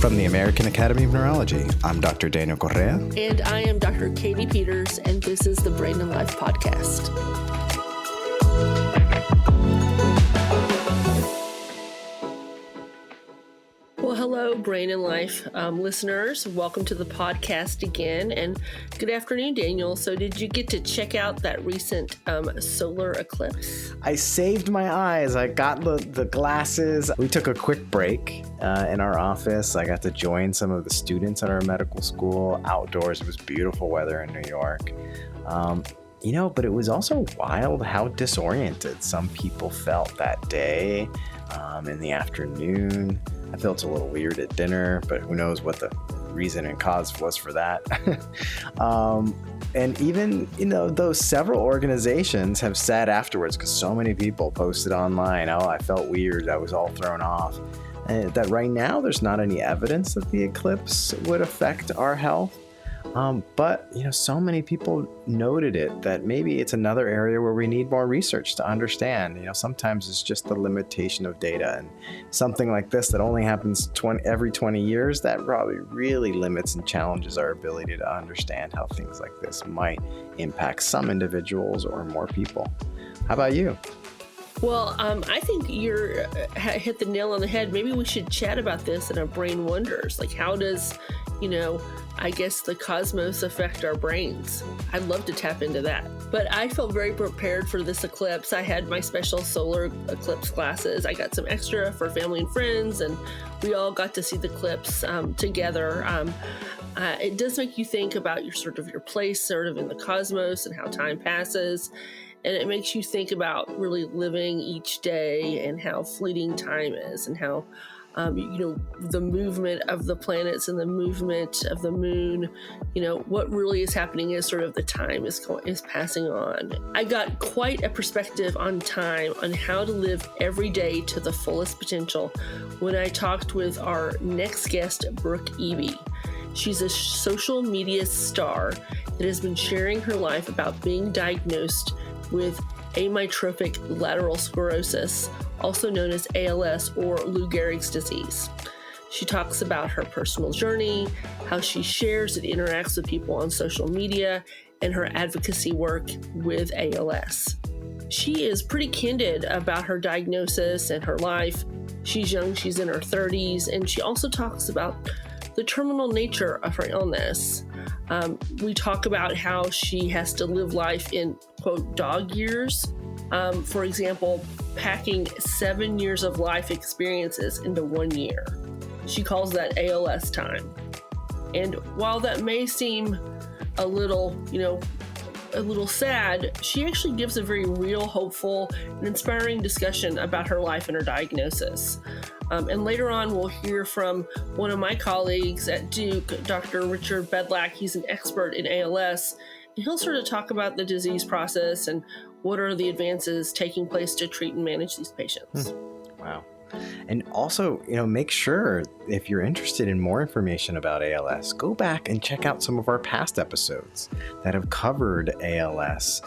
From the American Academy of Neurology, I'm Dr. Daniel Correa. And I am Dr. Katie Peters, and this is the Brain and Life Podcast. Well, hello, Brain and Life listeners. Welcome to the podcast again, and good afternoon, Daniel. So did you get to check out that recent solar eclipse? I saved my eyes. I got the glasses. We took a quick break in our office. I got to join some of the students at our medical school outdoors. It was beautiful weather in New York. But it was also wild how disoriented some people felt that day in the afternoon. I felt a little weird at dinner, but who knows what the reason and cause was for that. And even, those several organizations have said afterwards, because so many people posted online, I felt weird, I was all thrown off, that right now there's not any evidence that the eclipse would affect our health. But so many people noted it, that maybe it's another area where we need more research to understand. Sometimes it's just the limitation of data, and something like this that only happens every 20 years, that probably really limits and challenges our ability to understand how things like this might impact some individuals or more people. How about you? Well, I think you're hit the nail on the head. Maybe we should chat about this in our Brain Wonders. Like, how does, I guess the cosmos affect our brains? I'd love to tap into that. But I felt very prepared for this eclipse. I had my special solar eclipse glasses. I got some extra for family and friends, and we all got to see the eclipse together. It does make you think about your place in the cosmos and how time passes. And it makes you think about really living each day and how fleeting time is, and how, the movement of the planets and the movement of the moon, what really is happening is the time is passing on. I got quite a perspective on time, on how to live every day to the fullest potential when I talked with our next guest, Brooke Eby. She's a social media star that has been sharing her life about being diagnosed with amyotrophic lateral sclerosis, also known as ALS or Lou Gehrig's disease. She talks about her personal journey, how she shares and interacts with people on social media, and her advocacy work with ALS. She is pretty candid about her diagnosis and her life. She's young, she's in her 30s, and she also talks about the terminal nature of her illness. We talk about how she has to live life in, quote, dog years. For example, packing 7 years of life experiences into 1 year. She calls that ALS time. And while that may seem a little sad, she actually gives a very real, hopeful, and inspiring discussion about her life and her diagnosis. And later on, we'll hear from one of my colleagues at Duke, Dr. Richard Bedlack. He's an expert in ALS, and he'll talk about the disease process and what are the advances taking place to treat and manage these patients. Wow. And also, make sure, if you're interested in more information about ALS, go back and check out some of our past episodes that have covered ALS,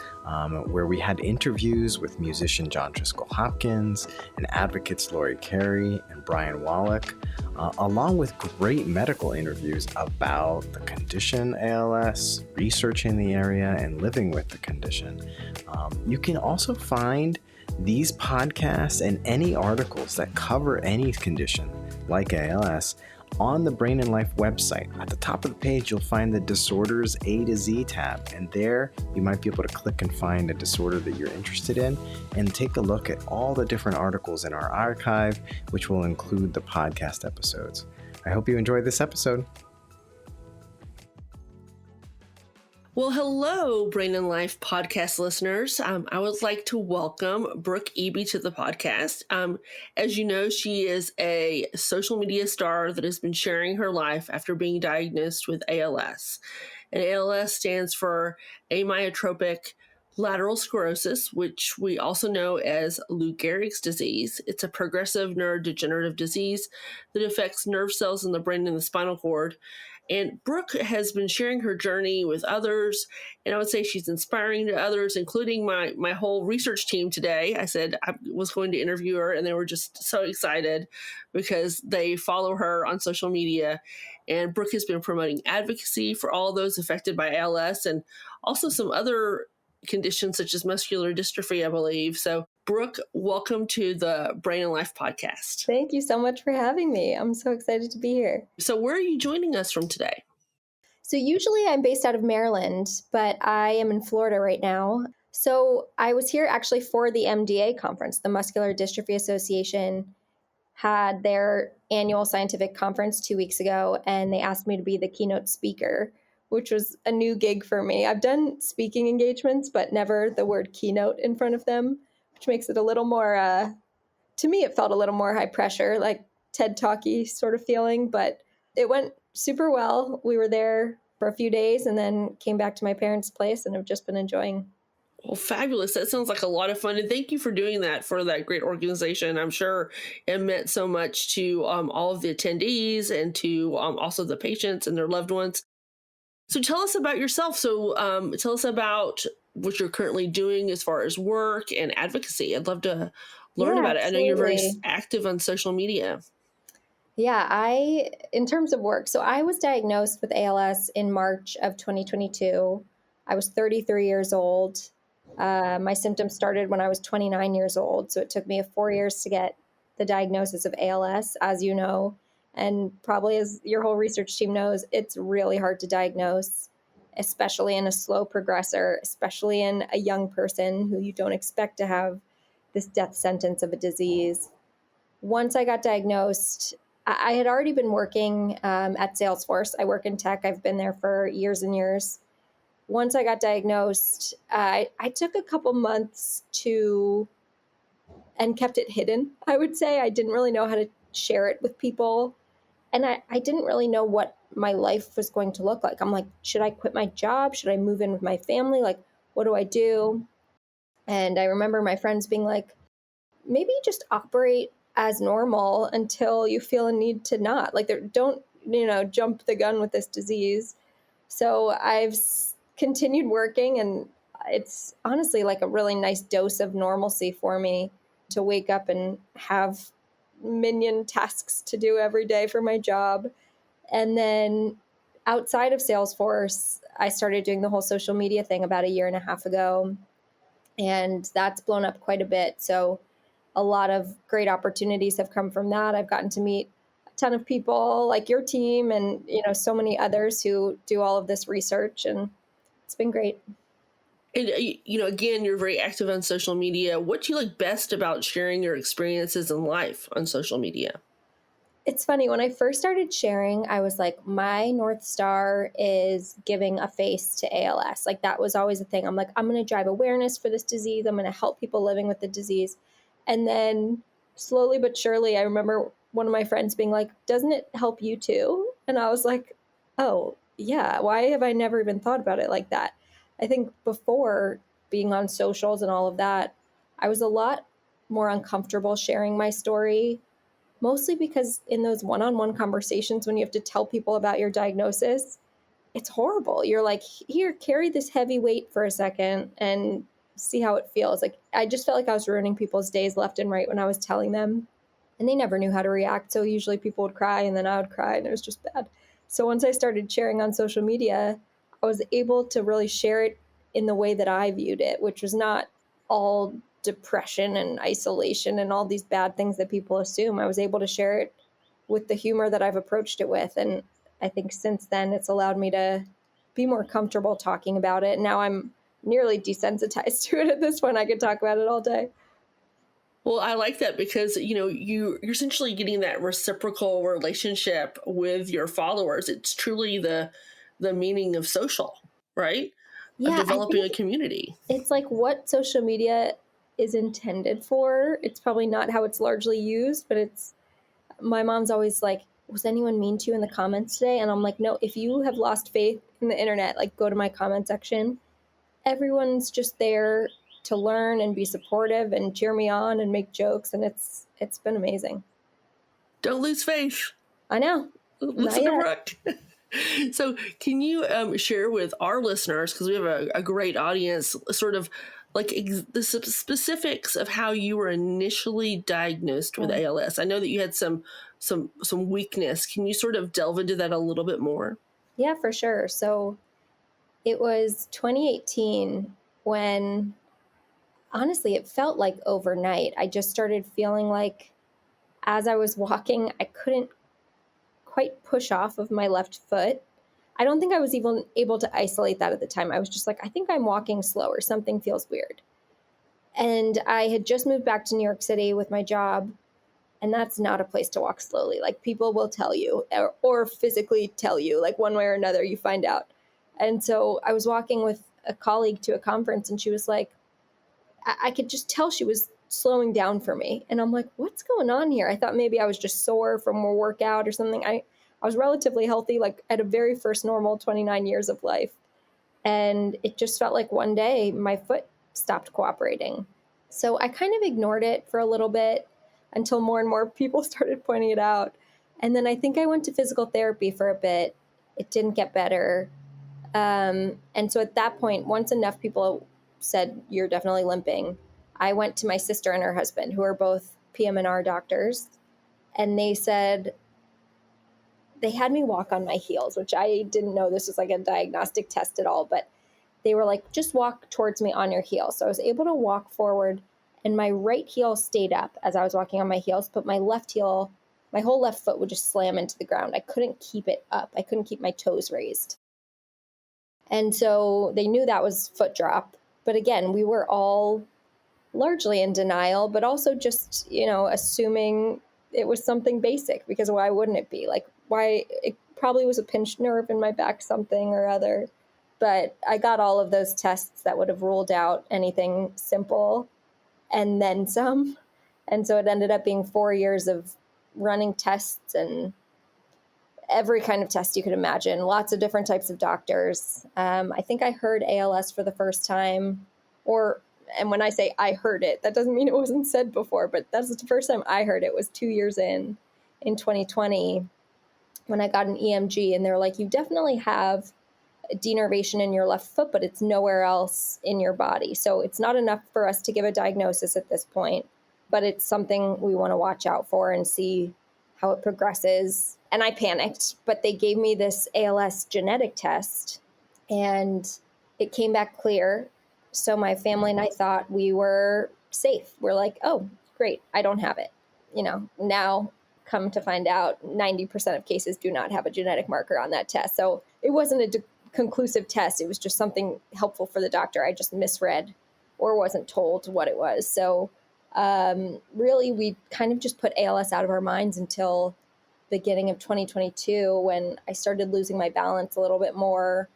where we had interviews with musician John Driscoll Hopkins and advocates Lori Carey and Brian Wallach, along with great medical interviews about the condition ALS, researching the area, and living with the condition. You can also find these podcasts and any articles that cover any condition like ALS on the Brain and Life website. At the top of the page, you'll find the Disorders A to Z tab, and there you might be able to click and find a disorder that you're interested in and take a look at all the different articles in our archive, which will include the podcast episodes. I hope you enjoyed this episode. Well, hello, Brain and Life podcast listeners. I would like to welcome Brooke Eby to the podcast. As you know, she is a social media star that has been sharing her life after being diagnosed with ALS. And ALS stands for amyotrophic lateral sclerosis, which we also know as Lou Gehrig's disease. It's a progressive neurodegenerative disease that affects nerve cells in the brain and the spinal cord. And Brooke has been sharing her journey with others, and I would say she's inspiring to others, including my whole research team today. I said I was going to interview her, and they were just so excited because they follow her on social media. And Brooke has been promoting advocacy for all those affected by ALS and also some other conditions such as muscular dystrophy, I believe. So, Brooke, welcome to the Brain and Life podcast. Thank you so much for having me. I'm so excited to be here. So, where are you joining us from today? So usually I'm based out of Maryland, but I am in Florida right now. So I was here actually for the MDA conference. The Muscular Dystrophy Association had their annual scientific conference 2 weeks ago, and they asked me to be the keynote speaker, which was a new gig for me. I've done speaking engagements, but never the word keynote in front of them, which makes it a little more, to me, it felt a little more high pressure, like TED Talky sort of feeling, but it went super well. We were there for a few days and then came back to my parents' place and have just been enjoying. Well, fabulous. That sounds like a lot of fun. And thank you for doing that for that great organization. I'm sure it meant so much to all of the attendees and to also the patients and their loved ones. So tell us about yourself. So tell us about what you're currently doing as far as work and advocacy. I'd love to learn about it. I know you're very active on social media. Yeah, in terms of work, so I was diagnosed with ALS in March of 2022. I was 33 years old. My symptoms started when I was 29 years old. So it took me 4 years to get the diagnosis of ALS, as you know. And probably as your whole research team knows, it's really hard to diagnose, especially in a slow progressor, especially in a young person who you don't expect to have this death sentence of a disease. Once I got diagnosed, I had already been working at Salesforce. I work in tech. I've been there for years and years. Once I got diagnosed, I took a couple months and kept it hidden, I would say. I didn't really know how to share it with people. And I didn't really know what my life was going to look like. I'm like, should I quit my job? Should I move in with my family? Like, what do I do? And I remember my friends being like, maybe just operate as normal until you feel a need to not. Like, don't, jump the gun with this disease. So I've continued working, and it's honestly like a really nice dose of normalcy for me to wake up and have minion tasks to do every day for my job. And then outside of Salesforce, I started doing the whole social media thing about 1.5 years ago, and that's blown up quite a bit. So a lot of great opportunities have come from that. I've gotten to meet a ton of people like your team and, so many others who do all of this research, and it's been great. And, again, you're very active on social media. What do you like best about sharing your experiences in life on social media? It's funny. When I first started sharing, I was like, my North Star is giving a face to ALS. Like, that was always a thing. I'm like, I'm going to drive awareness for this disease. I'm going to help people living with the disease. And then slowly but surely, I remember one of my friends being like, doesn't it help you too? And I was like, oh, yeah. Why have I never even thought about it like that? I think before being on socials and all of that, I was a lot more uncomfortable sharing my story, mostly because in those one-on-one conversations, when you have to tell people about your diagnosis, it's horrible. You're like, here, carry this heavy weight for a second and see how it feels. Like, I just felt like I was ruining people's days left and right when I was telling them, and they never knew how to react. So usually people would cry and then I would cry, and it was just bad. So once I started sharing on social media, I was able to really share it in the way that I viewed it, which was not all depression and isolation and all these bad things that people assume. I was able to share it with the humor that I've approached it with. And I think since then it's allowed me to be more comfortable talking about it. Now I'm nearly desensitized to it at this point. I could talk about it all day. Well, I like that because, you're essentially getting that reciprocal relationship with your followers. It's truly the meaning of social, right? Yeah, of developing a community. It's like what social media is intended for. It's probably not how it's largely used, but my mom's always like, was anyone mean to you in the comments today? And I'm like, no, if you have lost faith in the internet, like, go to my comment section. Everyone's just there to learn and be supportive and cheer me on and make jokes. And it's been amazing. Don't lose faith. I know. Listen to Brooke. So, can you share with our listeners, because we have a great audience, sort of like the specifics of how you were initially diagnosed with Mm. ALS? I know that you had some weakness. Can you sort of delve into that a little bit more? Yeah, for sure. So it was 2018 when honestly it felt like overnight. I just started feeling like as I was walking, I couldn't quite push off of my left foot. I don't think I was even able to isolate that at the time. I was just like, I think I'm walking slower. Something feels weird. And I had just moved back to New York City with my job, and that's not a place to walk slowly. Like people will tell you, or physically tell you, like one way or another, you find out. And so I was walking with a colleague to a conference, and she was like, I could just tell she was slowing down for me. And I'm like, what's going on here? I thought maybe I was just sore from a workout or something. I was relatively healthy, like at a very first normal 29 years of life. And it just felt like one day my foot stopped cooperating. So I kind of ignored it for a little bit until more and more people started pointing it out. And then I think I went to physical therapy for a bit. It didn't get better. And so at that point, once enough people said, you're definitely limping, I went to my sister and her husband, who are both PM&R doctors. And they said, they had me walk on my heels, which I didn't know this was like a diagnostic test at all, but they were like, just walk towards me on your heel. So I was able to walk forward, and my right heel stayed up as I was walking on my heels, but my left heel, my whole left foot would just slam into the ground. I couldn't keep it up. I couldn't keep my toes raised. And so they knew that was foot drop. But again, we were all largely in denial, but also just, assuming it was something basic, because why wouldn't it be? Like, why? It probably was a pinched nerve in my back, something or other. But I got all of those tests that would have ruled out anything simple and then some. And so it ended up being 4 years of running tests and every kind of test you could imagine, lots of different types of doctors. I think I heard ALS for the first time, and when I say I heard it, that doesn't mean it wasn't said before, but that's the first time I heard it was 2 years in 2020, when I got an EMG, and they're like, you definitely have a denervation in your left foot, but it's nowhere else in your body. So it's not enough for us to give a diagnosis at this point, but it's something we want to watch out for and see how it progresses. And I panicked, but they gave me this ALS genetic test, and it came back clear. So my family and I thought we were safe. We're like, oh, great, I don't have it. Now come to find out 90% of cases do not have a genetic marker on that test. So it wasn't a conclusive test. It was just something helpful for the doctor. I just misread or wasn't told what it was. So really, we kind of just put ALS out of our minds until beginning of 2022, when I started losing my balance a little bit more.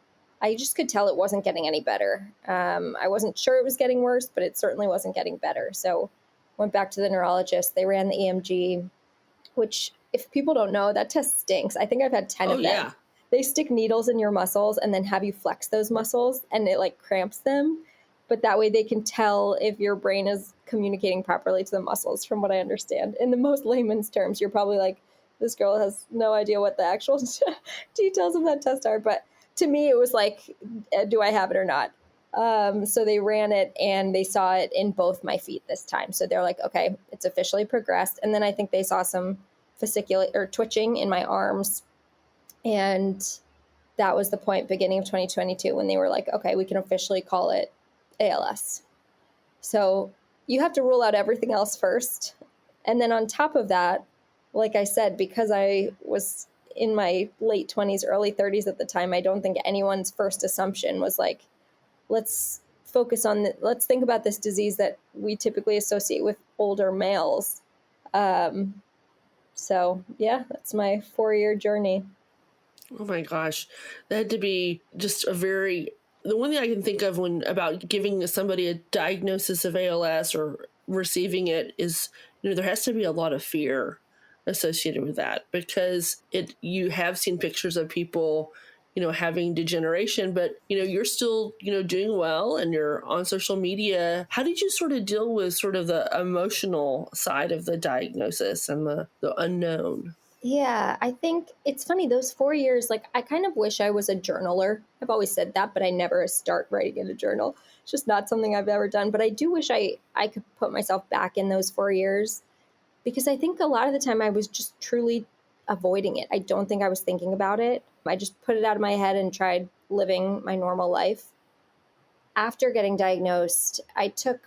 I just could tell it wasn't getting any better. I wasn't sure it was getting worse, but it certainly wasn't getting better. So went back to the neurologist. They ran the EMG, which, if people don't know, that test stinks. I think I've had 10 of them. Yeah. They stick needles in your muscles and then have you flex those muscles, and it like cramps them. But that way they can tell if your brain is communicating properly to the muscles, from what I understand. In the most layman's terms, you're probably like, this girl has no idea what the actual details of that test are. But to me, it was like, do I have it or not? So they ran it, and they saw it in both my feet this time. So they're like, okay, it's officially progressed. And then I think they saw some fasciculate or twitching in my arms. And that was the point, beginning of 2022, when they were like, okay, we can officially call it ALS. So you have to rule out everything else first. And then on top of that, like I said, because I was in my late 20s, early 30s at the time, I don't think anyone's first assumption was like, let's think about this disease that we typically associate with older males. So yeah, that's my 4-year journey. Oh my gosh, that had to be just the one thing I can think of about giving somebody a diagnosis of ALS or receiving it is, there has to be a lot of fear associated with that, because you have seen pictures of people, having degeneration, but, you're still, doing well, and you're on social media. How did you sort of deal with sort of the emotional side of the diagnosis and the unknown? Yeah, I think it's funny, those 4 years, like I kind of wish I was a journaler. I've always said that, but I never start writing in a journal. It's just not something I've ever done. But I do wish I could put myself back in those 4 years, because I think a lot of the time I was just truly avoiding it. I don't think I was thinking about it. I just put it out of my head and tried living my normal life. After getting diagnosed, I took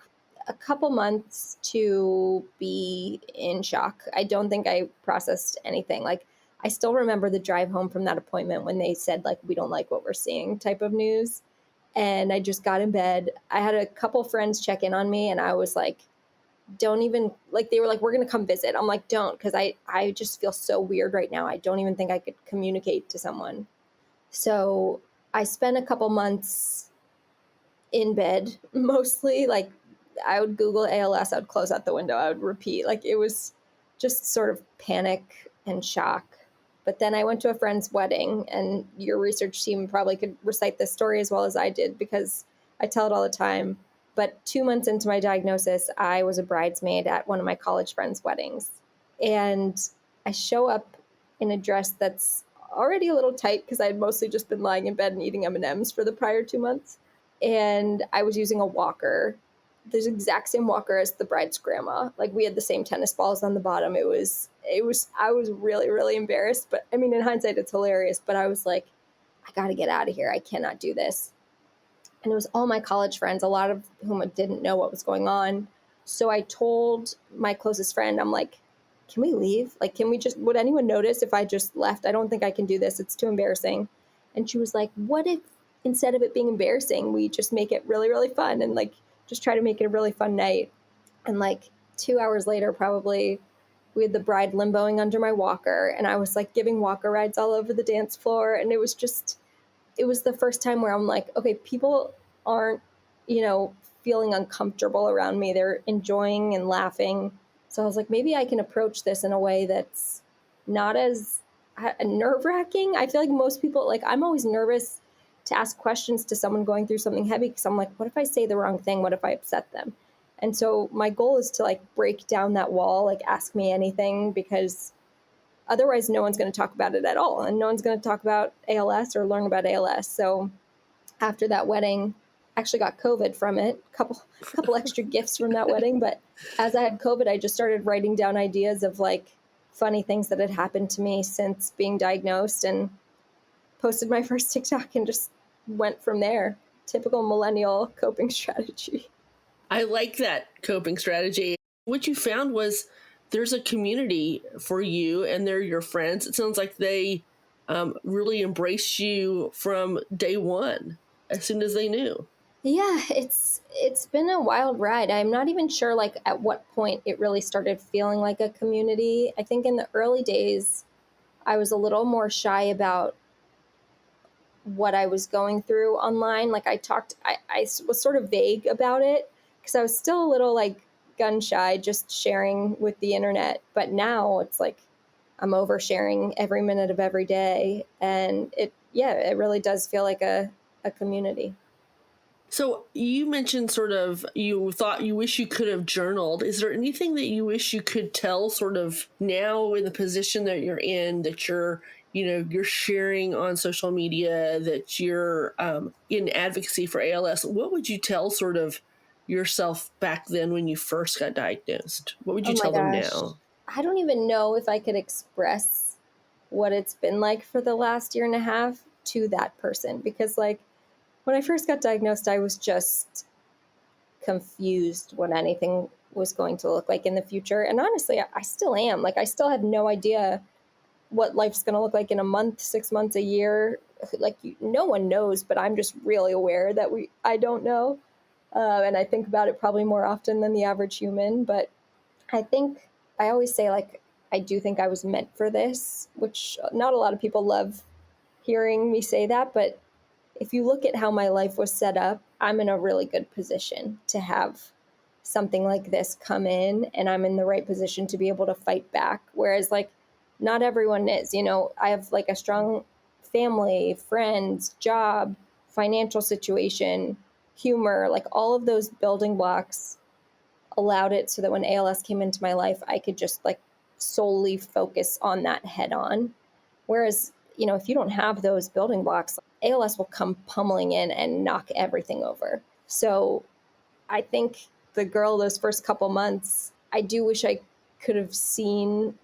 a couple months to be in shock. I don't think I processed anything. Like, I still remember the drive home from that appointment when they said, like, we don't like what we're seeing type of news. And I just got in bed. I had a couple friends check in on me, and I was like, don't even, like, they were like, we're going to come visit. I'm like, don't, because I just feel so weird right now. I don't even think I could communicate to someone. So I spent a couple months in bed mostly. Like, I would Google ALS, I would close out the window, I would repeat. Like, it was just sort of panic and shock. But then I went to a friend's wedding, and your research team probably could recite this story as well as I did, because I tell it all the time. But 2 months into my diagnosis, I was a bridesmaid at one of my college friends' weddings. And I show up in a dress that's already a little tight because I had mostly just been lying in bed and eating M&Ms for the prior 2 months. And I was using a walker, the exact same walker as the bride's grandma. Like, we had the same tennis balls on the bottom. I was really, really embarrassed. But I mean, in hindsight, it's hilarious. But I was like, I got to get out of here. I cannot do this. And it was all my college friends, a lot of whom didn't know what was going on. So I told my closest friend, I'm like, can we leave? Like, would anyone notice if I just left? I don't think I can do this. It's too embarrassing. And she was like, what if instead of it being embarrassing, we just make it really, really fun, and like just try to make it a really fun night? And like 2 hours later, probably, we had the bride limboing under my walker, and I was like giving walker rides all over the dance floor. And it was the first time where I'm like, okay, people aren't, feeling uncomfortable around me. They're enjoying and laughing. So I was like, maybe I can approach this in a way that's not as nerve wracking. I feel like most people, like, I'm always nervous to ask questions to someone going through something heavy, because I'm like, what if I say the wrong thing? What if I upset them? And so my goal is to like break down that wall, like ask me anything, because otherwise no one's going to talk about it at all, and no one's going to talk about ALS or learn about ALS. So after that wedding, I actually got COVID from it, couple extra gifts from that wedding. But as I had COVID, I just started writing down ideas of like funny things that had happened to me since being diagnosed, and posted my first TikTok and just went from there. Typical millennial coping strategy. I like that coping strategy. What you found was there's a community for you, and they're your friends. It sounds like they really embraced you from day one, as soon as they knew. Yeah, it's been a wild ride. I'm not even sure like at what point it really started feeling like a community. I think in the early days, I was a little more shy about what I was going through online. Like, I was sort of vague about it because I was still a little like gun shy, just sharing with the internet. But now it's like I'm oversharing every minute of every day. And it really does feel like a community. So you mentioned sort of you thought you wish you could have journaled. Is there anything that you wish you could tell sort of now in the position that you're in, that you're sharing on social media, that you're in advocacy for ALS? What would you tell sort of yourself back then when you first got diagnosed? What would Oh you my tell them gosh. now? I don't even know if I could express what it's been like for the last year and a half to that person, because like when I first got diagnosed, I was just confused what anything was going to look like in the future. And honestly, I still am. Like, I still have no idea what life's going to look like in a month, 6 months, a year. Like, no one knows, but I'm just really aware that I don't know. And I think about it probably more often than the average human. But I think I always say, like, I do think I was meant for this, which not a lot of people love hearing me say that. But if you look at how my life was set up, I'm in a really good position to have something like this come in, and I'm in the right position to be able to fight back. Whereas, like, not everyone is. I have like a strong family, friends, job, financial situation, humor, like all of those building blocks allowed it so that when ALS came into my life, I could just like solely focus on that head on. Whereas, if you don't have those building blocks, ALS will come pummeling in and knock everything over. So I think the girl those first couple months, I do wish I could have seen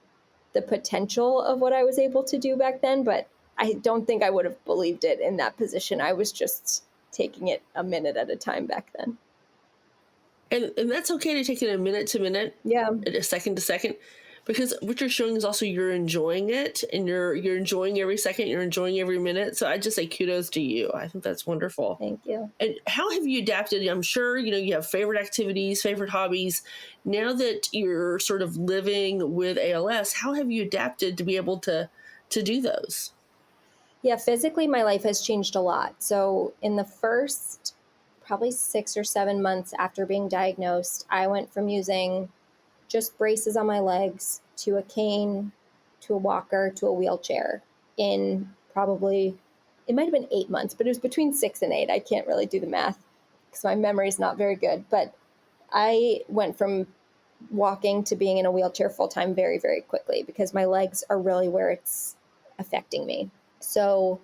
the potential of what I was able to do back then, but I don't think I would have believed it in that position. I was just taking it a minute at a time back then. And that's okay to take it a minute to minute, Yeah. a second to second, because what you're showing is also you're enjoying it, and you're enjoying every second, you're enjoying every minute. So I just say kudos to you. I think that's wonderful. Thank you. And how have you adapted? I'm sure, you have favorite activities, favorite hobbies. Now that you're sort of living with ALS, how have you adapted to be able to do those? Yeah, physically, my life has changed a lot. So in the first probably 6 or 7 months after being diagnosed, I went from using just braces on my legs to a cane, to a walker, to a wheelchair in probably, it might have been 8 months, but it was between 6 and 8. I can't really do the math because my memory is not very good. But I went from walking to being in a wheelchair full time very, very quickly because my legs are really where it's affecting me. So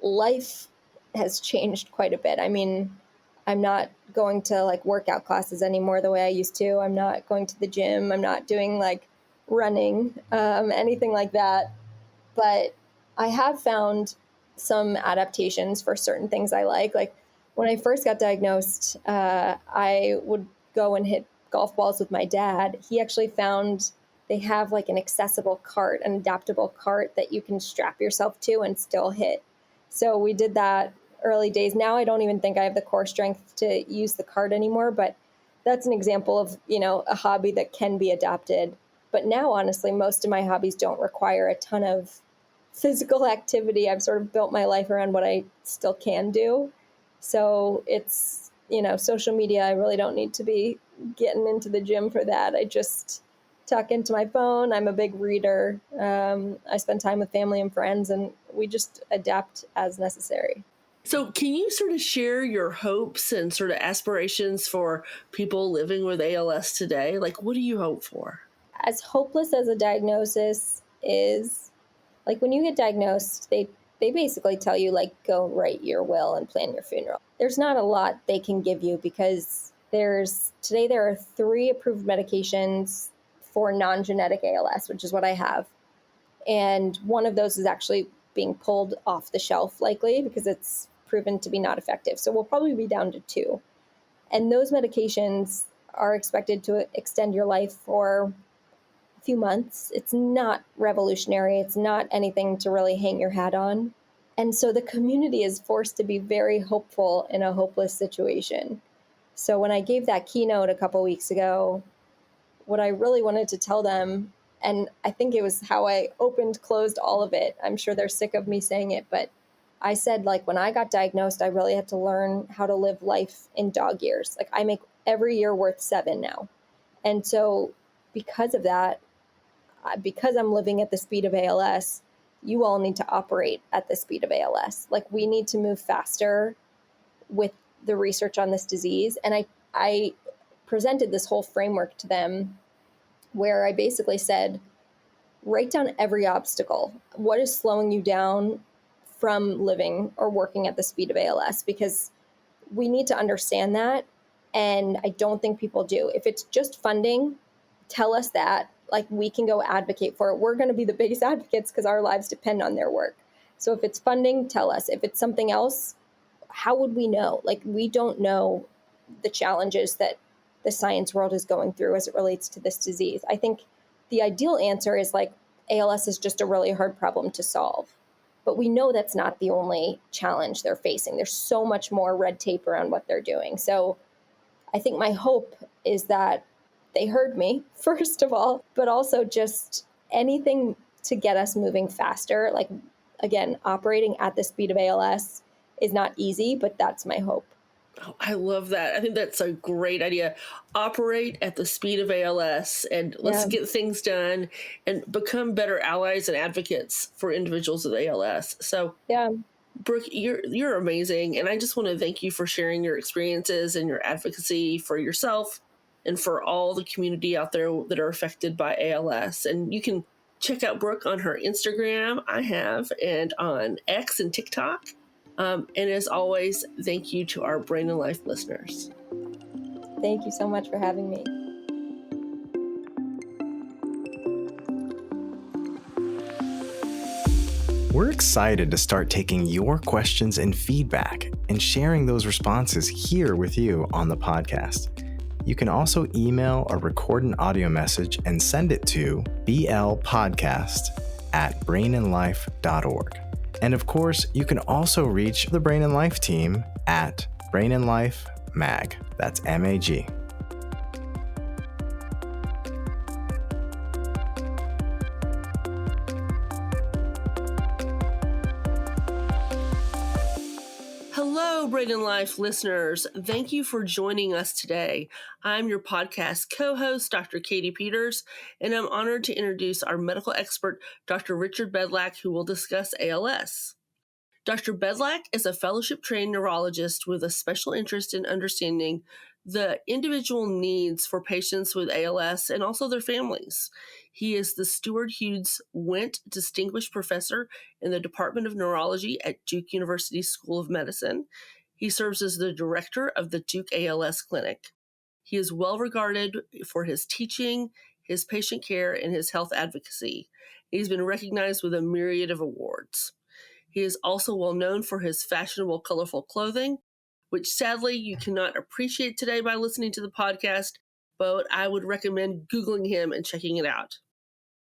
life has changed quite a bit. I mean, I'm not going to like workout classes anymore the way I used to. I'm not going to the gym. I'm not doing like running, anything like that. But I have found some adaptations for certain things I like. Like when I first got diagnosed, I would go and hit golf balls with my dad. He actually found they have like an accessible cart, an adaptable cart that you can strap yourself to and still hit. So we did that early days. Now I don't even think I have the core strength to use the cart anymore, but that's an example of, a hobby that can be adapted. But now, honestly, most of my hobbies don't require a ton of physical activity. I've sort of built my life around what I still can do. So it's, social media, I really don't need to be getting into the gym for that. I just tuck into my phone. I'm a big reader. I spend time with family and friends, and we just adapt as necessary. So can you sort of share your hopes and sort of aspirations for people living with ALS today? Like, what do you hope for? As hopeless as a diagnosis is, like when you get diagnosed, they basically tell you like, go write your will and plan your funeral. There's not a lot they can give you because there are 3 approved medications for non-genetic ALS, which is what I have. And one of those is actually being pulled off the shelf likely because it's proven to be not effective. So we'll probably be down to 2. And those medications are expected to extend your life for a few months. It's not revolutionary. It's not anything to really hang your hat on. And so the community is forced to be very hopeful in a hopeless situation. So when I gave that keynote a couple weeks ago, what I really wanted to tell them, and I think it was how I closed all of it. I'm sure they're sick of me saying it, but I said, like, when I got diagnosed, I really had to learn how to live life in dog years. Like, I make every year worth 7 now. And so because of that, because I'm living at the speed of ALS, you all need to operate at the speed of ALS. Like, we need to move faster with the research on this disease. And I presented this whole framework to them where I basically said, write down every obstacle. What is slowing you down from living or working at the speed of ALS? Because we need to understand that. And I don't think people do. If it's just funding, tell us that. Like, we can go advocate for it. We're going to be the biggest advocates because our lives depend on their work. So if it's funding, tell us. If it's something else, how would we know? Like, we don't know the challenges that the science world is going through as it relates to this disease. I think the ideal answer is like, ALS is just a really hard problem to solve. But we know that's not the only challenge they're facing. There's so much more red tape around what they're doing. So I think my hope is that they heard me, first of all, but also just anything to get us moving faster. Like, again, operating at the speed of ALS is not easy, but that's my hope. Oh, I love that. I think that's a great idea. Operate at the speed of ALS and let's get things done and become better allies and advocates for individuals with ALS. So, Brooke, you're amazing. And I just want to thank you for sharing your experiences and your advocacy for yourself and for all the community out there that are affected by ALS. And you can check out Brooke on her Instagram, I have, and on X and TikTok. And as always, thank you to our Brain and Life listeners. Thank you so much for having me. We're excited to start taking your questions and feedback and sharing those responses here with you on the podcast. You can also email or record an audio message and send it to blpodcast@brainandlife.org. And of course, you can also reach the Brain and Life team at Brain and Life Mag. That's MAG. Hello, Brain and Life listeners. Thank you for joining us today. I'm your podcast co-host, Dr. Katie Peters, and I'm honored to introduce our medical expert, Dr. Richard Bedlack, who will discuss ALS. Dr. Bedlack is a fellowship-trained neurologist with a special interest in understanding the individual needs for patients with ALS and also their families. He is the Stewart Hughes Went Distinguished Professor in the Department of Neurology at Duke University School of Medicine. He serves as the director of the Duke ALS Clinic. He is well regarded for his teaching, his patient care, and his health advocacy. He's been recognized with a myriad of awards. He is also well known for his fashionable, colorful clothing, which sadly you cannot appreciate today by listening to the podcast, but I would recommend Googling him and checking it out.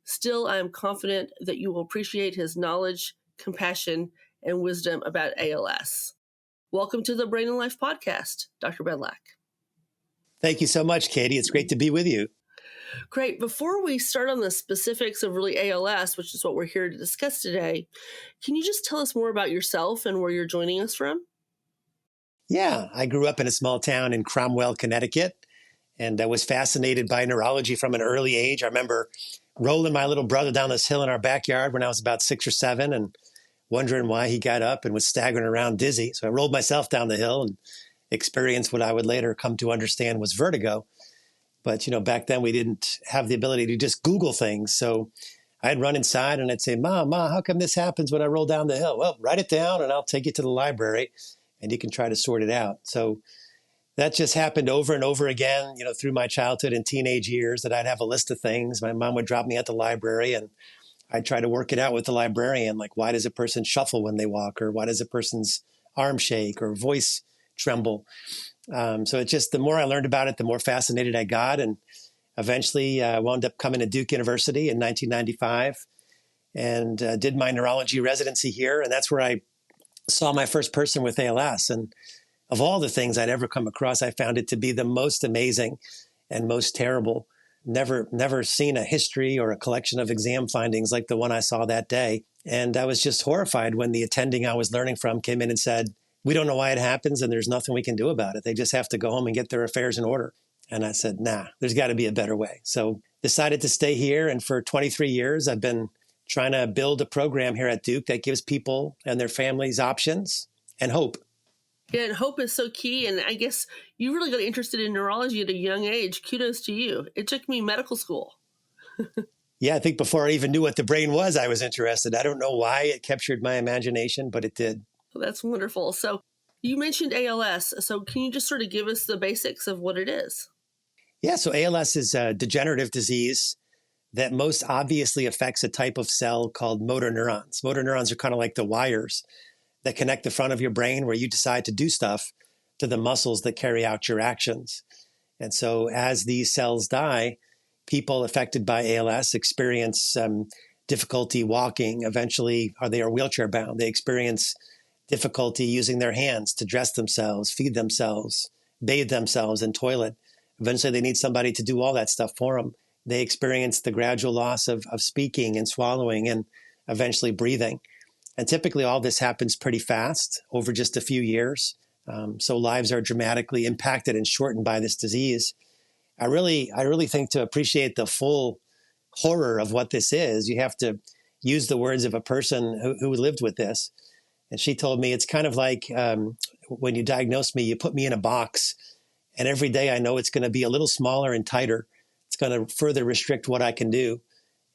Still, I am confident that you will appreciate his knowledge, compassion, and wisdom about ALS. Welcome to the Brain and Life podcast, Dr. Bedlack. Thank you so much, Katie. It's great to be with you. Great. Before we start on the specifics of really ALS, which is what we're here to discuss today, can you just tell us more about yourself and where you're joining us from? Yeah, I grew up in a small town in Cromwell, Connecticut, and I was fascinated by neurology from an early age. I remember rolling my little brother down this hill in our backyard when I was about 6 or 7 and wondering why he got up and was staggering around dizzy. So I rolled myself down the hill and experienced what I would later come to understand was vertigo. But, back then we didn't have the ability to just Google things. So I'd run inside and I'd say, Ma, how come this happens when I roll down the hill? Well, write it down and I'll take you to the library and you can try to sort it out. So that just happened over and over again, through my childhood and teenage years, that I'd have a list of things. My mom would drop me at the library and I'd try to work it out with the librarian. Like, why does a person shuffle when they walk? Or why does a person's arm shake or voice tremble? So it's just, the more I learned about it, the more fascinated I got. And eventually wound up coming to Duke University in 1995 and did my neurology residency here. And that's where I saw my first person with ALS. And of all the things I'd ever come across, I found it to be the most amazing and most terrible. Never seen a history or a collection of exam findings like the one I saw that day. And I was just horrified when the attending I was learning from came in and said, "We don't know why it happens and there's nothing we can do about it. They just have to go home and get their affairs in order." And I said, nah, there's got to be a better way. So decided to stay here. And for 23 years, I've been trying to build a program here at Duke that gives people and their families options and hope. Yeah, and hope is so key. And I guess you really got interested in neurology at a young age. Kudos to you. It took me medical school. Yeah, I think before I even knew what the brain was, I was interested. I don't know why it captured my imagination, but it did. Well, that's wonderful. So you mentioned ALS. So can you just sort of give us the basics of what it is? Yeah, so ALS is a degenerative disease that most obviously affects a type of cell called motor neurons. Motor neurons are kind of like the wires that connect the front of your brain where you decide to do stuff to the muscles that carry out your actions. And so as these cells die, people affected by ALS experience difficulty walking. Eventually, they are wheelchair bound. They experience difficulty using their hands to dress themselves, feed themselves, bathe themselves, and toilet. Eventually, they need somebody to do all that stuff for them. They experience the gradual loss of speaking and swallowing and eventually breathing. And typically, all this happens pretty fast over just a few years. So lives are dramatically impacted and shortened by this disease. I really think to appreciate the full horror of what this is, you have to use the words of a person who lived with this. And she told me it's kind of like when you diagnose me, you put me in a box And every day I know it's going to be a little smaller and tighter. It's going to further restrict what I can do.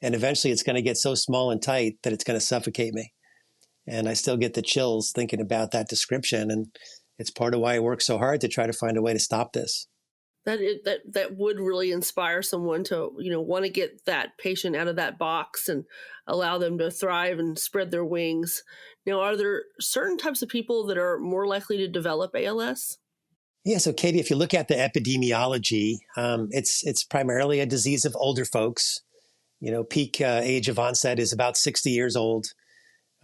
And eventually it's going to get so small and tight that it's going to suffocate me. And I still get the chills thinking about that description. And it's part of why I work so hard to try to find a way to stop this. That would really inspire someone to, want to get that patient out of that box and allow them to thrive and spread their wings. Now, are there certain types of people that are more likely to develop ALS? Yeah, so Katie, if you look at the epidemiology, it's primarily a disease of older folks. Peak age of onset is about 60 years old.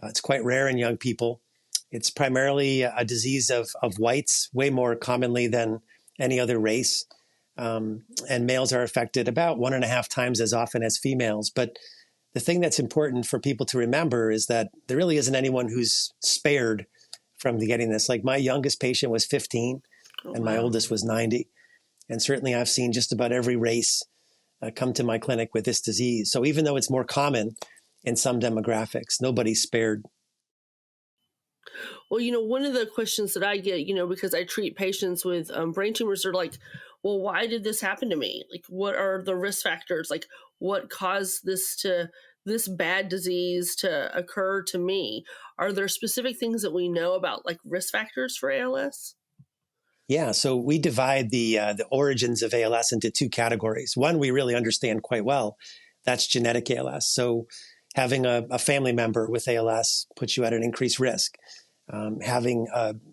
It's quite rare in young people. It's primarily a disease of whites, way more commonly than any other race. And males are affected about 1.5 times as often as females. But the thing that's important for people to remember is that there really isn't anyone who's spared from getting this. Like my youngest patient was 15 and my oldest was 90. And certainly I've seen just about every race come to my clinic with this disease. So even though it's more common in some demographics, nobody's spared. Well, one of the questions that I get, because I treat patients with brain tumors, are like, well, why did this happen to me? Like, what are the risk factors? Like, what caused this bad disease to occur to me? Are there specific things that we know about, like risk factors for ALS? Yeah, so we divide the origins of ALS into 2 categories. One we really understand quite well, that's genetic ALS. So having a family member with ALS puts you at an increased risk. Having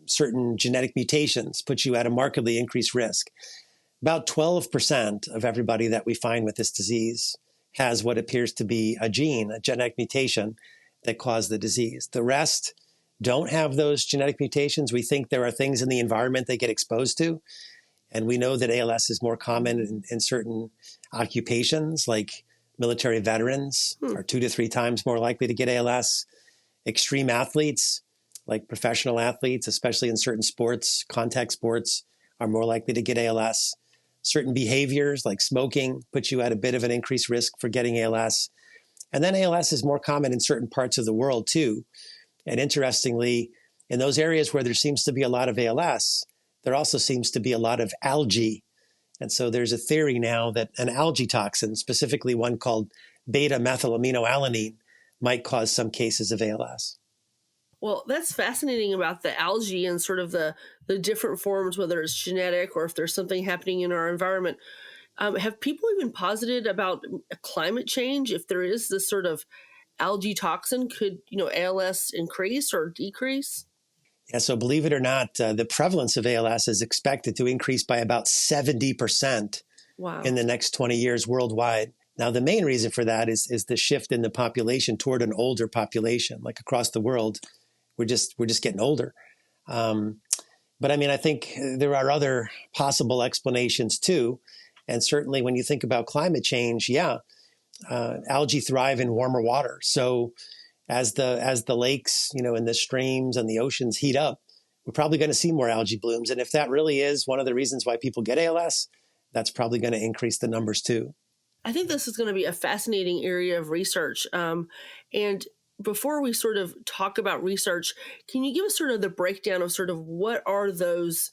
certain genetic mutations puts you at a markedly increased risk. About 12% of everybody that we find with this disease has what appears to be a gene, a genetic mutation that caused the disease. The rest don't have those genetic mutations. We think there are things in the environment they get exposed to. And we know that ALS is more common in certain occupations, like military veterans are 2 to 3 times more likely to get ALS. Extreme athletes, like professional athletes, especially in certain sports, contact sports, are more likely to get ALS. Certain behaviors like smoking put you at a bit of an increased risk for getting ALS. And then ALS is more common in certain parts of the world too. And interestingly, in those areas where there seems to be a lot of ALS, there also seems to be a lot of algae. And so there's a theory now that an algae toxin, specifically one called beta-methylaminoalanine, might cause some cases of ALS. Well, that's fascinating about the algae and sort of the different forms, whether it's genetic or if there's something happening in our environment. Have people even posited about climate change? If there is this sort of algae toxin, could ALS increase or decrease? Yeah, so believe it or not, the prevalence of ALS is expected to increase by about 70% in the next 20 years worldwide. Now, the main reason for that is the shift in the population toward an older population. Like across the world, we're just getting older. But I mean, I think there are other possible explanations too. And certainly when you think about climate change, algae thrive in warmer water. So as the lakes, and the streams and the oceans heat up, we're probably going to see more algae blooms. And if that really is one of the reasons why people get ALS, that's probably going to increase the numbers too. I think this is going to be a fascinating area of research. And before we sort of talk about research, can you give us sort of the breakdown of sort of what are those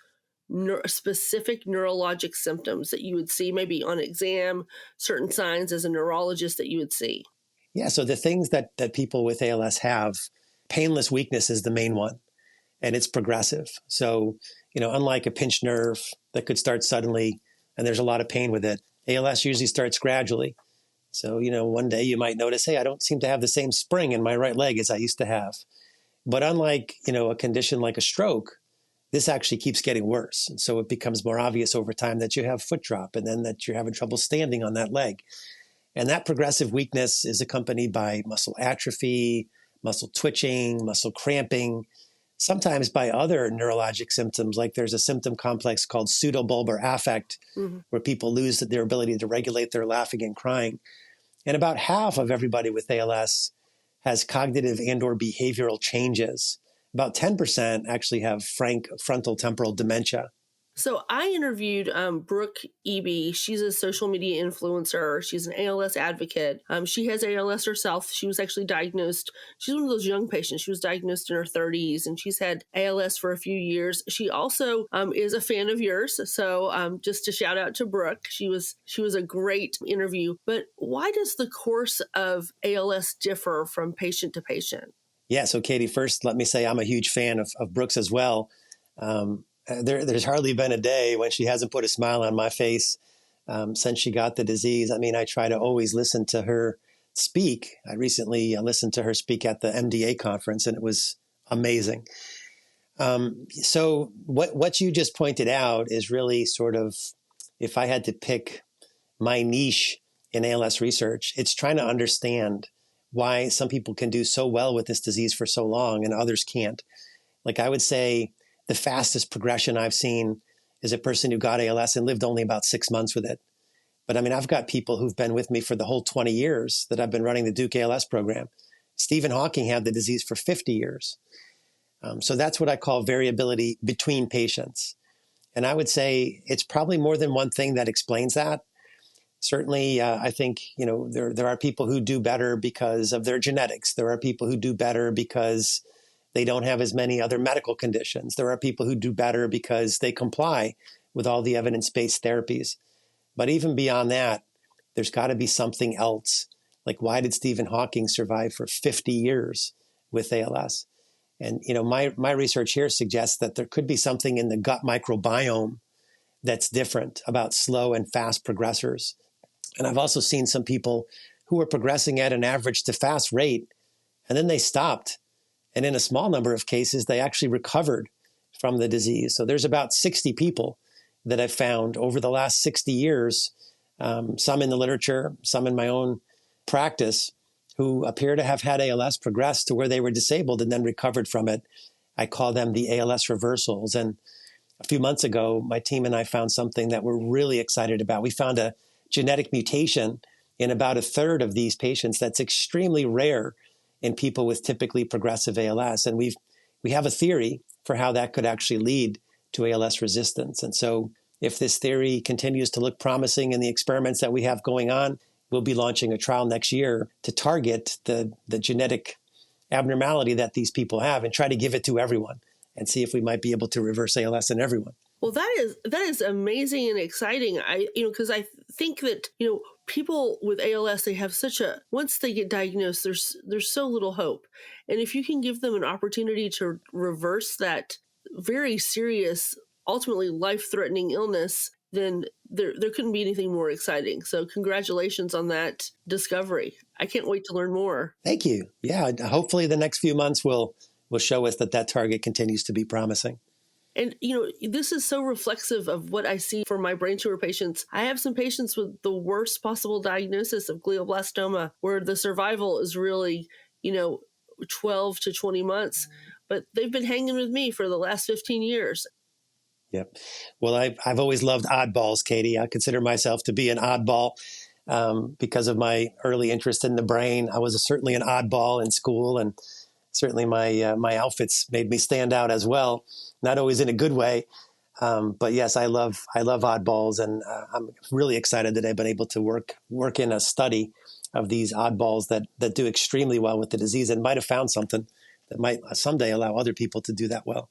specific neurologic symptoms that you would see maybe on exam, certain signs as a neurologist that you would see? Yeah, so the things that people with ALS have, painless weakness is the main one, and it's progressive. So, unlike a pinched nerve that could start suddenly and there's a lot of pain with it, ALS usually starts gradually. So, one day you might notice, hey, I don't seem to have the same spring in my right leg as I used to have. But unlike, a condition like a stroke, this actually keeps getting worse. And so it becomes more obvious over time that you have foot drop and then that you're having trouble standing on that leg. And that progressive weakness is accompanied by muscle atrophy, muscle twitching, muscle cramping, sometimes by other neurologic symptoms. Like there's a symptom complex called pseudobulbar affect, where people lose their ability to regulate their laughing and crying. And about half of everybody with ALS has cognitive and or behavioral changes. About 10% actually have frank frontal temporal dementia. So I interviewed Brooke Eby. She's a social media influencer. She's an ALS advocate. She has ALS herself. She was actually diagnosed. She's one of those young patients. She was diagnosed in her 30s, and she's had ALS for a few years. She also is a fan of yours. So just to shout out to Brooke, she was a great interview. But why does the course of ALS differ from patient to patient? Yeah. So, Katie, first, let me say I'm a huge fan of Brooks as well. There's hardly been a day when she hasn't put a smile on my face since she got the disease. I mean, I try to always listen to her speak. I recently listened to her speak at the MDA conference, and it was amazing. So what you just pointed out is really sort of, if I had to pick my niche in ALS research, it's trying to understand why some people can do so well with this disease for so long and others can't. Like, I would say the fastest progression I've seen is a person who got ALS and lived only about 6 months with it. But I mean, I've got people who've been with me for the whole 20 years that I've been running the Duke ALS program. Stephen Hawking had the disease for 50 years. So that's what I call variability between patients. And I would say it's probably more than one thing that explains that. Certainly, I think, there are people who do better because of their genetics. There are people who do better because they don't have as many other medical conditions. There are people who do better because they comply with all the evidence-based therapies. But even beyond that, there's got to be something else. Like, why did Stephen Hawking survive for 50 years with ALS? And, my research here suggests that there could be something in the gut microbiome that's different about slow and fast progressors. And I've also seen some people who were progressing at an average to fast rate, and then they stopped. And in a small number of cases, they actually recovered from the disease. So there's about 60 people that I've found over the last 60 years, some in the literature, some in my own practice, who appear to have had ALS progress to where they were disabled and then recovered from it. I call them the ALS reversals. And a few months ago, my team and I found something that we're really excited about. We found a genetic mutation in about a third of these patients that's extremely rare in people with typically progressive ALS. And we have a theory for how that could actually lead to ALS resistance. And so if this theory continues to look promising in the experiments that we have going on, we'll be launching a trial next year to target the genetic abnormality that these people have and try to give it to everyone and see if we might be able to reverse ALS in everyone. Well, that is amazing and exciting. Because I think that, people with ALS, they have once they get diagnosed, there's so little hope. And if you can give them an opportunity to reverse that very serious, ultimately life-threatening illness, then there couldn't be anything more exciting. So congratulations on that discovery. I can't wait to learn more. Thank you. Yeah, hopefully the next few months will show us that target continues to be promising. And, this is so reflexive of what I see for my brain tumor patients. I have some patients with the worst possible diagnosis of glioblastoma, where the survival is really, 12 to 20 months. But they've been hanging with me for the last 15 years. Yep. Well, I've always loved oddballs, Katie. I consider myself to be an oddball because of my early interest in the brain. I was certainly an oddball in school, and certainly my outfits made me stand out as well. Not always in a good way, but yes, I love oddballs, and I'm really excited that I've been able to work in a study of these oddballs that do extremely well with the disease and might have found something that might someday allow other people to do that well.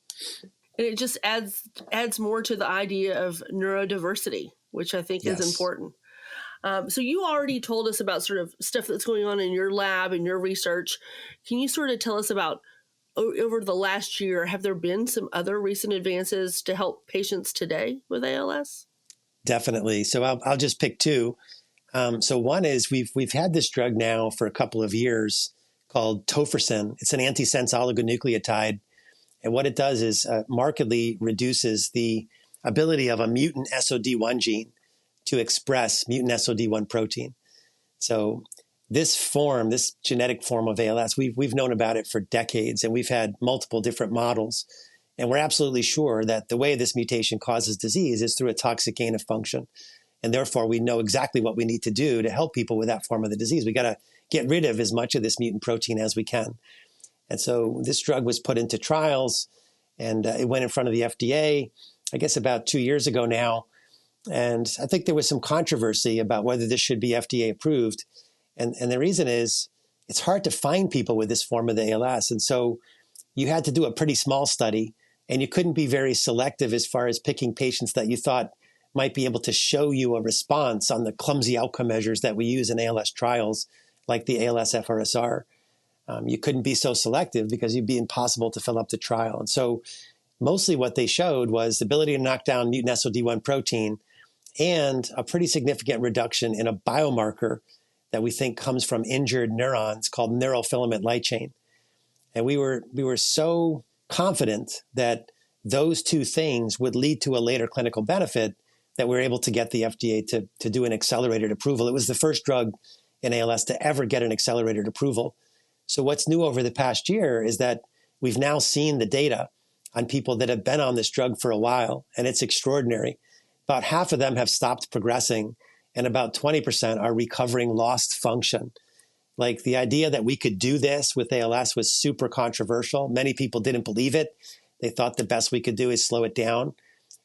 And it just adds more to the idea of neurodiversity, which I think is important. So you already told us about sort of stuff that's going on in your lab and your research. Can you sort of tell us about, over the last year, have there been some other recent advances to help patients today with ALS? Definitely. So I'll just pick two. So one is we've had this drug now for a couple of years called tofersen. It's an antisense oligonucleotide. And what it does is markedly reduces the ability of a mutant SOD1 gene to express mutant SOD1 protein. So this genetic form of ALS, we've known about it for decades, and we've had multiple different models. And we're absolutely sure that the way this mutation causes disease is through a toxic gain of function. And therefore, we know exactly what we need to do to help people with that form of the disease. We got to get rid of as much of this mutant protein as we can. And so this drug was put into trials, and it went in front of the FDA. I guess about 2 years ago now. And I think there was some controversy about whether this should be FDA approved. And the reason is it's hard to find people with this form of the ALS. And so you had to do a pretty small study, and you couldn't be very selective as far as picking patients that you thought might be able to show you a response on the clumsy outcome measures that we use in ALS trials, like the ALS FRSR. You couldn't be so selective because it'd be impossible to fill up the trial. And so mostly what they showed was the ability to knock down mutant SOD1 protein and a pretty significant reduction in a biomarker that we think comes from injured neurons called neurofilament light chain. And we were so confident that those two things would lead to a later clinical benefit that we were able to get the FDA to do an accelerated approval. It was the first drug in ALS to ever get an accelerated approval. So what's new over the past year is that we've now seen the data on people that have been on this drug for a while, and it's extraordinary. About half of them have stopped progressing, and about 20% are recovering lost function. Like, the idea that we could do this with ALS was super controversial. Many people didn't believe it. They thought the best we could do is slow it down.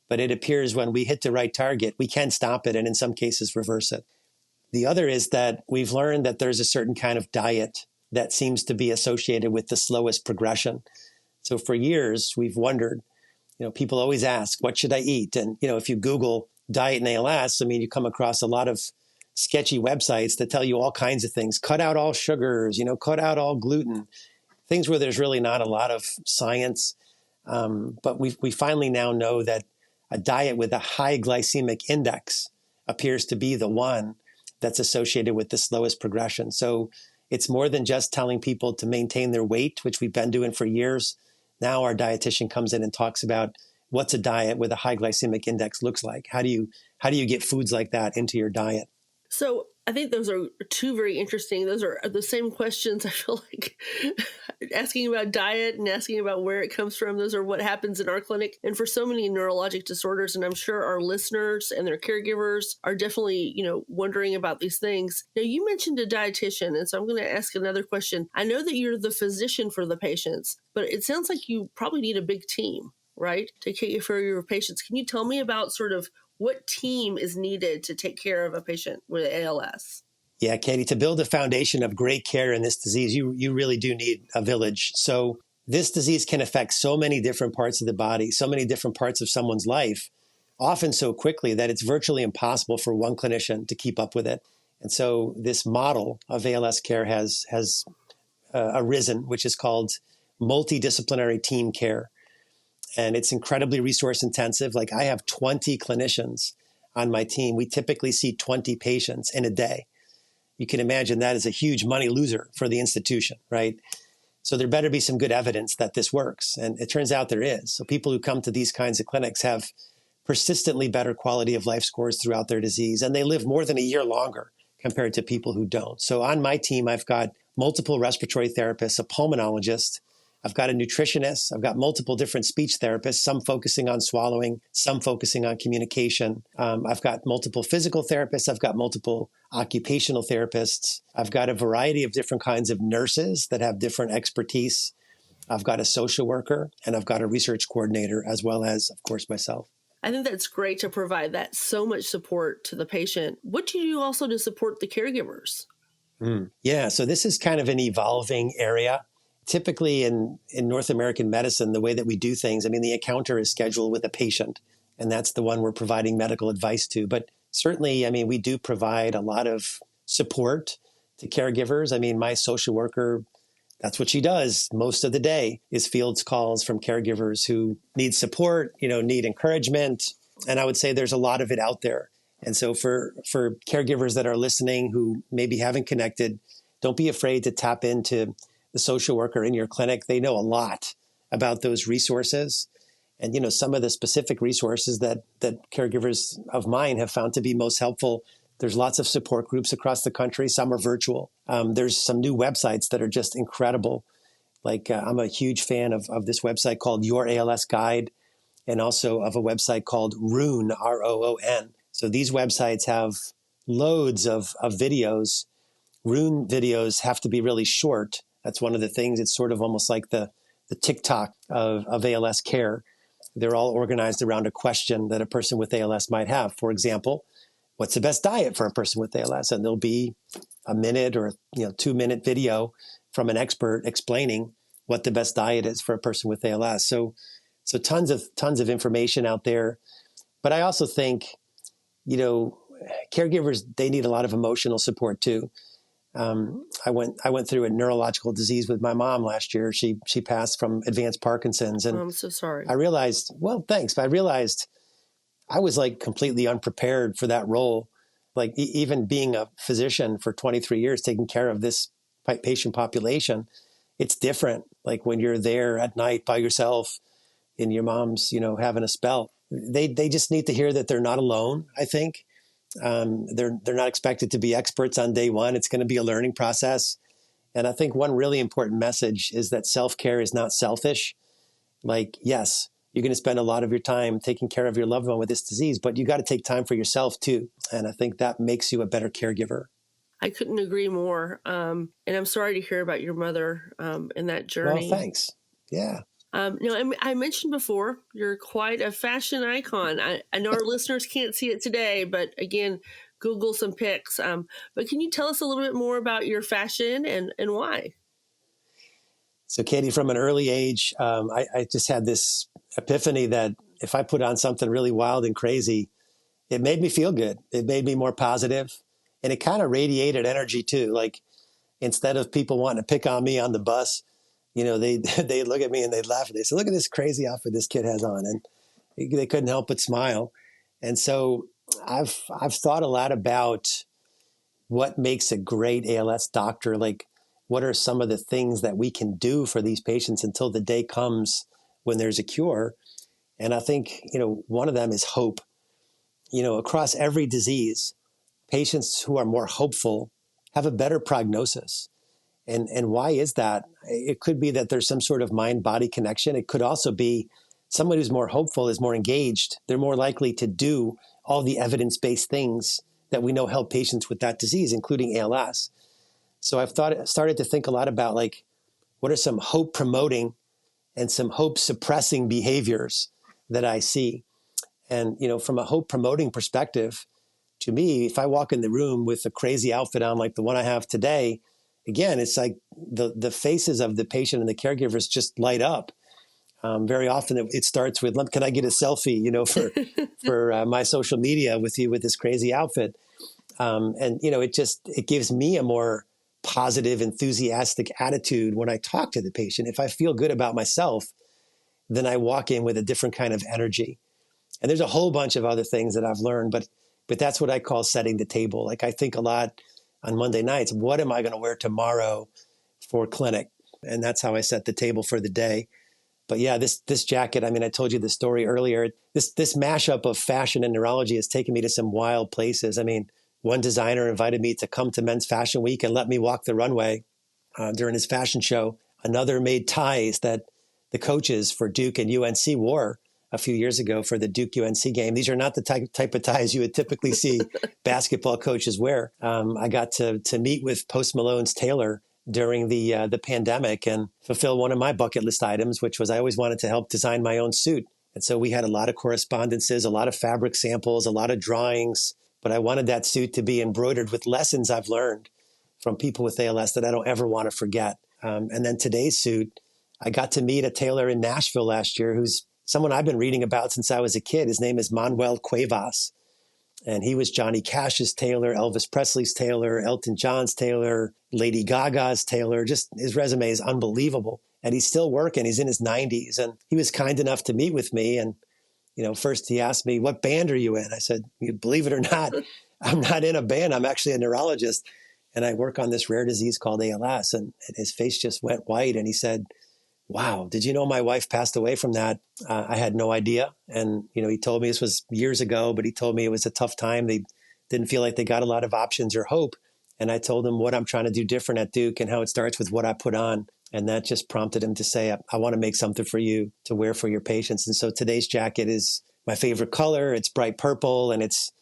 But it appears when we hit the right target, we can stop it and in some cases reverse it. The other is that we've learned that there's a certain kind of diet that seems to be associated with the slowest progression. So for years, we've wondered, people always ask, what should I eat? And, if you Google diet and ALS, you come across a lot of sketchy websites that tell you all kinds of things. Cut out all sugars, cut out all gluten, things where there's really not a lot of science. But we finally now know that a diet with a high glycemic index appears to be the one that's associated with the slowest progression. So it's more than just telling people to maintain their weight, which we've been doing for years. Now our dietitian comes in and talks about what's a diet with a high glycemic index looks like. How do you get foods like that into your diet? So I think those are two very interesting. Those are the same questions. I feel like asking about diet and asking about where it comes from. Those are what happens in our clinic. And for so many neurologic disorders, and I'm sure our listeners and their caregivers are definitely, wondering about these things. Now, you mentioned a dietitian, and so I'm going to ask another question. I know that you're the physician for the patients, but it sounds like you probably need a big team, right, to take care of your patients. Can you tell me about sort of what team is needed to take care of a patient with ALS? Yeah, Katie, to build a foundation of great care in this disease, you really do need a village. So this disease can affect so many different parts of the body, so many different parts of someone's life, often so quickly that it's virtually impossible for one clinician to keep up with it. And so this model of ALS care has arisen, which is called multidisciplinary team care. And it's incredibly resource intensive. Like, I have 20 clinicians on my team. We typically see 20 patients in a day. You can imagine that is a huge money loser for the institution, right? So there better be some good evidence that this works. And it turns out there is. So people who come to these kinds of clinics have persistently better quality of life scores throughout their disease, and they live more than a year longer compared to people who don't. So on my team, I've got multiple respiratory therapists, a pulmonologist, I've got a nutritionist. I've got multiple different speech therapists, some focusing on swallowing, some focusing on communication. I've got multiple physical therapists. I've got multiple occupational therapists. I've got a variety of different kinds of nurses that have different expertise. I've got a social worker, and I've got a research coordinator, as well as, of course, myself. I think that's great to provide that so much support to the patient. What do you do also to support the caregivers? Yeah, so this is kind of an evolving area. Typically in North American medicine, the way that we do things, the encounter is scheduled with a patient, and that's the one we're providing medical advice to. But certainly, we do provide a lot of support to caregivers. My social worker, that's what she does most of the day, is fields calls from caregivers who need support, need encouragement. And I would say there's a lot of it out there. And so for caregivers that are listening who maybe haven't connected, don't be afraid to tap into the social worker in your clinic. They know a lot about those resources. And, some of the specific resources that caregivers of mine have found to be most helpful. There's lots of support groups across the country. Some are virtual. There's some new websites that are just incredible. Like I'm a huge fan of this website called Your ALS Guide, and also of a website called Roon, ROON. So these websites have loads of videos. Roon videos have to be really short. That's one of the things. It's sort of almost like the TikTok of ALS care. They're all organized around a question that a person with ALS might have. For example, what's the best diet for a person with ALS? And there'll be a minute or 2-minute video from an expert explaining what the best diet is for a person with ALS. So tons of information out there. But I also think, caregivers, they need a lot of emotional support too. I went through a neurological disease with my mom last year. She passed from advanced Parkinson's, and I'm so sorry. I realized, well, thanks, but I realized I was like completely unprepared for that role. Like even being a physician for 23 years, taking care of this patient population, it's different. Like when you're there at night by yourself and your mom's, having a spell, they just need to hear that they're not alone. I think they're not expected to be experts on day one. It's going to be a learning process. And I think one really important message is that self-care is not selfish. Like, yes, you're going to spend a lot of your time taking care of your loved one with this disease, but you got to take time for yourself too. And I think that makes you a better caregiver. I couldn't agree more. And I'm sorry to hear about your mother and that journey. Well, thanks. Yeah. I mentioned before, you're quite a fashion icon. I know our listeners can't see it today, but again, Google some pics. But can you tell us a little bit more about your fashion and why? So, Katie, from an early age, I just had this epiphany that if I put on something really wild and crazy, it made me feel good. It made me more positive, and it kind of radiated energy too. Like instead of people wanting to pick on me on the bus, they'd look at me and they'd laugh. They say, "Look at this crazy outfit this kid has on," and they couldn't help but smile. And so I've thought a lot about what makes a great ALS doctor. Like, what are some of the things that we can do for these patients until the day comes when there's a cure? And I think, one of them is hope. Across every disease, patients who are more hopeful have a better prognosis. And why is that? It could be that there's some sort of mind-body connection. It could also be someone who's more hopeful is more engaged. They're more likely to do all the evidence-based things that we know help patients with that disease, including ALS. So I've started to think a lot about like, what are some hope promoting and some hope suppressing behaviors that I see? And, from a hope promoting perspective, to me, if I walk in the room with a crazy outfit on like the one I have today, again, it's like the faces of the patient and the caregivers just light up. Very often it starts with, "Can I get a selfie, for my social media with you with this crazy outfit?" And, it gives me a more positive, enthusiastic attitude when I talk to the patient. If I feel good about myself, then I walk in with a different kind of energy. And there's a whole bunch of other things that I've learned, but that's what I call setting the table. Like I think a lot on Monday nights, what am I going to wear tomorrow for clinic? And that's how I set the table for the day. But yeah, this jacket, I told you the story earlier. This mashup of fashion and neurology has taken me to some wild places. One designer invited me to come to Men's Fashion Week and let me walk the runway during his fashion show. Another made ties that the coaches for Duke and UNC wore a few years ago for the Duke UNC game. These are not the type of ties you would typically see basketball coaches wear. I got to meet with Post Malone's tailor during the pandemic and fulfill one of my bucket list items, which was I always wanted to help design my own suit. And so we had a lot of correspondences, a lot of fabric samples, a lot of drawings. But I wanted that suit to be embroidered with lessons I've learned from people with ALS that I don't ever want to forget. And then today's suit, I got to meet a tailor in Nashville last year who's someone I've been reading about since I was a kid. His name is Manuel Cuevas. And he was Johnny Cash's tailor, Elvis Presley's tailor, Elton John's tailor, Lady Gaga's tailor. Just his resume is unbelievable. And he's still working. He's in his 90s. And he was kind enough to meet with me. And first he asked me, "What band are you in?" I said, "Believe it or not, I'm not in a band. I'm actually a neurologist. And I work on this rare disease called ALS." And his face just went white. And he said, "Wow, did you know my wife passed away from that?" I had no idea. And, he told me this was years ago, but he told me it was a tough time. They didn't feel like they got a lot of options or hope. And I told him what I'm trying to do different at Duke and how it starts with what I put on. And that just prompted him to say, I want to make something for you to wear for your patients. And so today's jacket is my favorite color. It's bright purple, and it's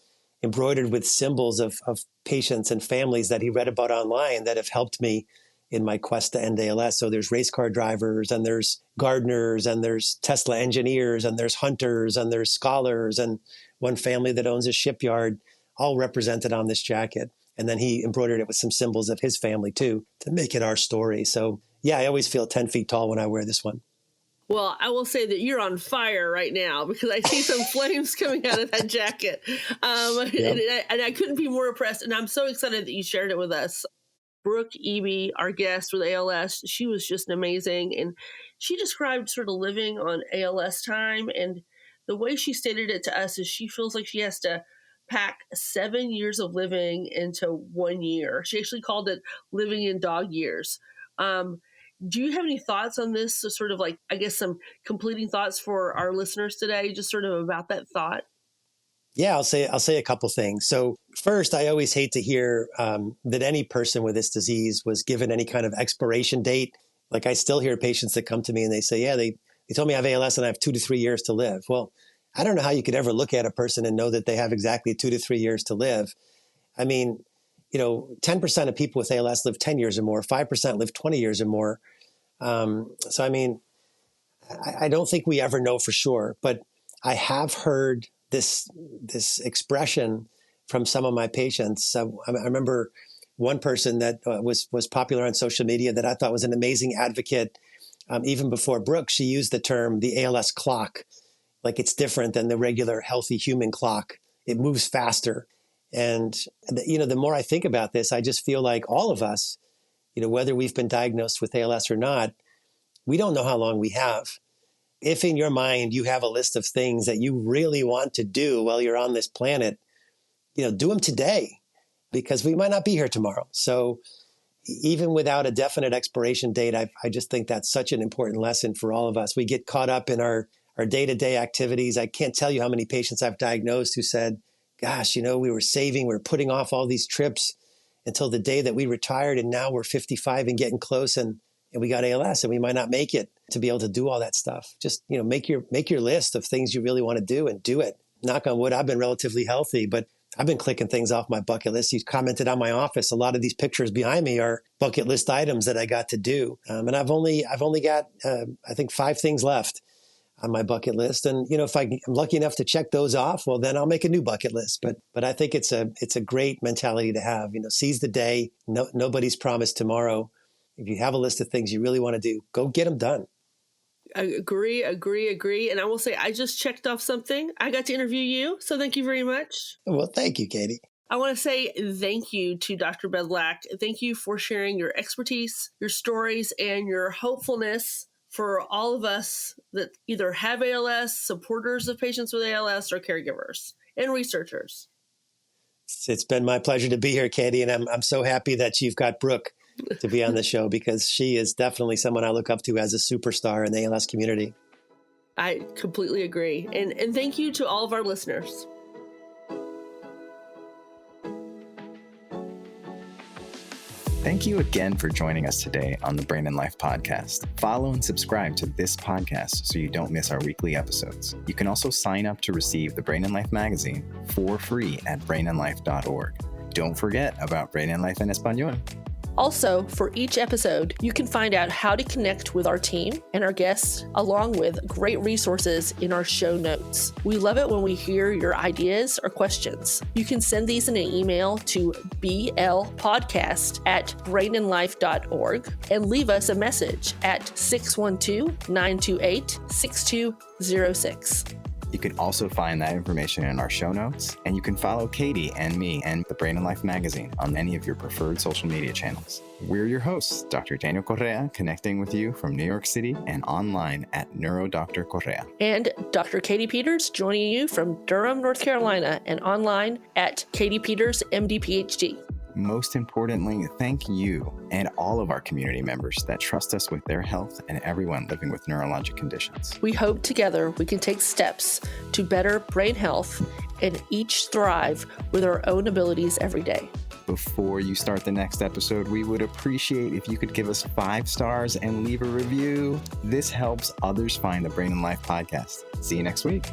embroidered with symbols of patients and families that he read about online that have helped me in my quest to end ALS. So there's race car drivers, and there's gardeners, and there's Tesla engineers, and there's hunters, and there's scholars, and one family that owns a shipyard, all represented on this jacket. And then he embroidered it with some symbols of his family too, to make it our story. So yeah, I always feel 10 feet tall when I wear this one. Well, I will say that you're on fire right now because I see some flames coming out of that jacket. Yep. And I couldn't be more impressed. And I'm so excited that you shared it with us. Brooke Eby, our guest with ALS, she was just amazing. And she described sort of living on ALS time. And the way she stated it to us is she feels like she has to pack 7 years of living into 1 year. She actually called it living in dog years. Do you have any thoughts on this? So sort of like, I guess, some completing thoughts for our listeners today, just sort of about that thought? Yeah, I'll say a couple things. So first, I always hate to hear that any person with this disease was given any kind of expiration date. Like I still hear patients that come to me and they say, yeah, they told me I have ALS and I have 2 to 3 years to live. Well, I don't know how you could ever look at a person and know that they have exactly 2 to 3 years to live. I mean, 10% of people with ALS live 10 years or more, 5% live 20 years or more. So, I mean, I don't think we ever know for sure, but I have heard this expression from some of my patients. I remember one person that was popular on social media that I thought was an amazing advocate. Even before Brooke, she used the term the ALS clock, like it's different than the regular healthy human clock. It moves faster. And, the more I think about this, I just feel like all of us, whether we've been diagnosed with ALS or not, we don't know how long we have. If in your mind you have a list of things that you really want to do while you're on this planet, do them today, because we might not be here tomorrow. So even without a definite expiration date, I just think that's such an important lesson for all of us. We get caught up in our day-to-day activities. I can't tell you how many patients I've diagnosed who said, gosh, we were putting off all these trips until the day that we retired, and now we're 55 and getting close, and we got ALS, and we might not make it to be able to do all that stuff. Just, make your list of things you really want to do and do it. Knock on wood, I've been relatively healthy, but I've been clicking things off my bucket list. You commented on my office. A lot of these pictures behind me are bucket list items that I got to do. And I've only got, I think 5 things left on my bucket list. And, if I'm lucky enough to check those off, well, then I'll make a new bucket list. But I think it's a great mentality to have, seize the day. Nobody's promised tomorrow. If you have a list of things you really want to do, go get them done. Agree. And I will say, I just checked off something. I got to interview you. So thank you very much. Well, thank you, Katie. I want to say thank you to Dr. Bedlack. Thank you for sharing your expertise, your stories, and your hopefulness for all of us that either have ALS, supporters of patients with ALS, or caregivers and researchers. It's been my pleasure to be here, Katie, and I'm so happy that you've got Brooke to be on the show, because she is definitely someone I look up to as a superstar in the ALS community. I completely agree. And thank you to all of our listeners. Thank you again for joining us today on the Brain and Life podcast. Follow and subscribe to this podcast so you don't miss our weekly episodes. You can also sign up to receive the Brain and Life magazine for free at brainandlife.org. Don't forget about Brain and Life en Español. Also, for each episode, you can find out how to connect with our team and our guests, along with great resources in our show notes. We love it when we hear your ideas or questions. You can send these in an email to blpodcast@brainandlife.org and leave us a message at 612-928-6206. You can also find that information in our show notes, and you can follow Katie and me and the Brain and Life magazine on any of your preferred social media channels. We're your hosts, Dr. Daniel Correa, connecting with you from New York City and online at NeuroDr Correa. And Dr. Katie Peters joining you from Durham, North Carolina, and online at Katie Peters, MD, PhD. Most importantly, thank you and all of our community members that trust us with their health and everyone living with neurologic conditions. We hope together we can take steps to better brain health and each thrive with our own abilities every day. Before you start the next episode, we would appreciate if you could give us 5 stars and leave a review. This helps others find the Brain and Life podcast. See you next week.